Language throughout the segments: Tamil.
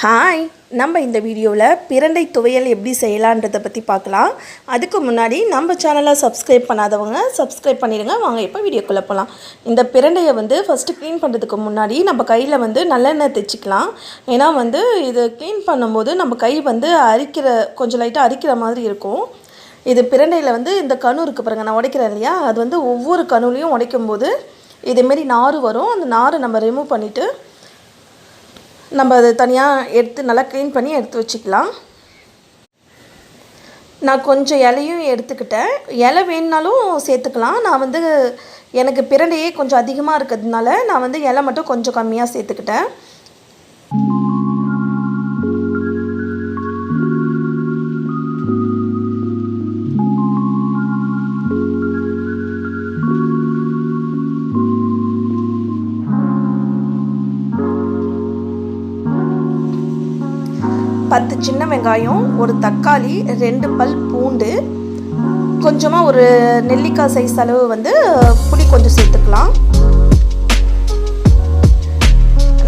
ஹாய், நம்ம இந்த வீடியோவில் பிரண்டை துவையல் எப்படி செய்யலான்றதை பற்றி பார்க்கலாம். அதுக்கு முன்னாடி நம்ம சேனலை சப்ஸ்கிரைப் பண்ணாதவங்க சப்ஸ்கிரைப் பண்ணிடுங்க. வாங்க இப்போ வீடியோக்குள்ளே போகலாம். இந்த பிரண்டையை ஃபஸ்ட்டு க்ளீன் பண்ணுறதுக்கு முன்னாடி நம்ம கையில் நல்லெண்ணெய் தேய்ச்சிக்கலாம். ஏன்னா இது க்ளீன் பண்ணும்போது நம்ம கை கொஞ்சம் லைட்டாக அரிக்கிற மாதிரி இருக்கும். இது பிரண்டையில் இந்த கணு இருக்குது பாருங்கள், நான் உடைக்கிறேன் இல்லையா, அது ஒவ்வொரு கணுலையும் உடைக்கும் போது இதேமாரி நார் வரும். அந்த நாரை நம்ம ரிமூவ் பண்ணிவிட்டு நம்ம அதை தனியாக எடுத்து நல்லா க்ளீன் பண்ணி எடுத்து வச்சுக்கலாம். நான் கொஞ்சம் இலையும் எடுத்துக்கிட்டேன். இலை வேணுனாலும் சேர்த்துக்கலாம். நான் எனக்கு பிரண்டையே கொஞ்சம் அதிகமாக இருக்கிறதுனால நான் இலை மட்டும் கொஞ்சம் கம்மியாக சேர்த்துக்கிட்டேன். பத்து சின்ன வெங்காயம், ஒரு தக்காளி, 2 பல் பூண்டு, கொஞ்சமாக ஒரு நெல்லிக்காய் சைஸ் அளவு புளி கொஞ்சம் சேர்த்துக்கலாம்.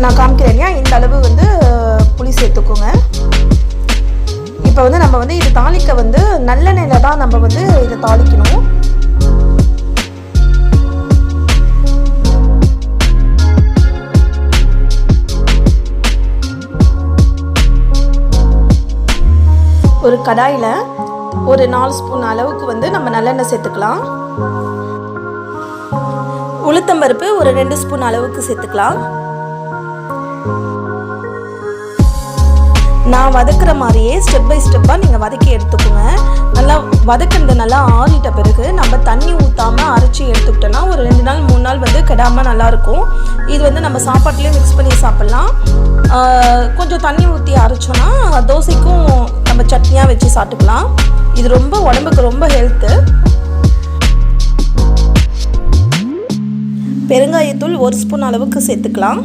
நான் காமிக்கிறேன் இல்லையா, இந்த அளவு புளி சேர்த்துக்கோங்க. இப்போ நம்ம இது தாளிக்க நல்லெண்ணெயில் தான் நம்ம இதை தாளிக்கணும். ஒரு கடாயில் ஒரு 4 ஸ்பூன் அளவுக்கு நம்ம நல்லெண்ணெய் சேர்த்துக்கலாம். உளுத்தம்பருப்பு ஒரு 2 ஸ்பூன் அளவுக்கு சேர்த்துக்கலாம். நான் வதக்குற மாதிரியே ஸ்டெப் பை ஸ்டெப்பாக நீங்கள் வதக்கி எடுத்துக்கோங்க. நல்லா வதக்குறது நல்லா ஆறிட்ட பிறகு நம்ம தண்ணி ஊற்றாமல் அரைச்சி எடுத்துக்கிட்டோன்னா ஒரு 2 நாள் 3 நாள் கெடாமல் நல்லாயிருக்கும். இது நம்ம சாப்பாட்டுலேயும் மிக்ஸ் பண்ணி சாப்பிட்லாம். கொஞ்சம் தண்ணி ஊற்றி அரைச்சோன்னா தோசைக்கும் நம்ம சட்னியாக வச்சு சாப்பிட்டுக்கலாம். இது உடம்புக்கு ரொம்ப ஹெல்த்து. பெருங்காயத்தூள் 1 ஸ்பூன் அளவுக்கு சேர்த்துக்கலாம்.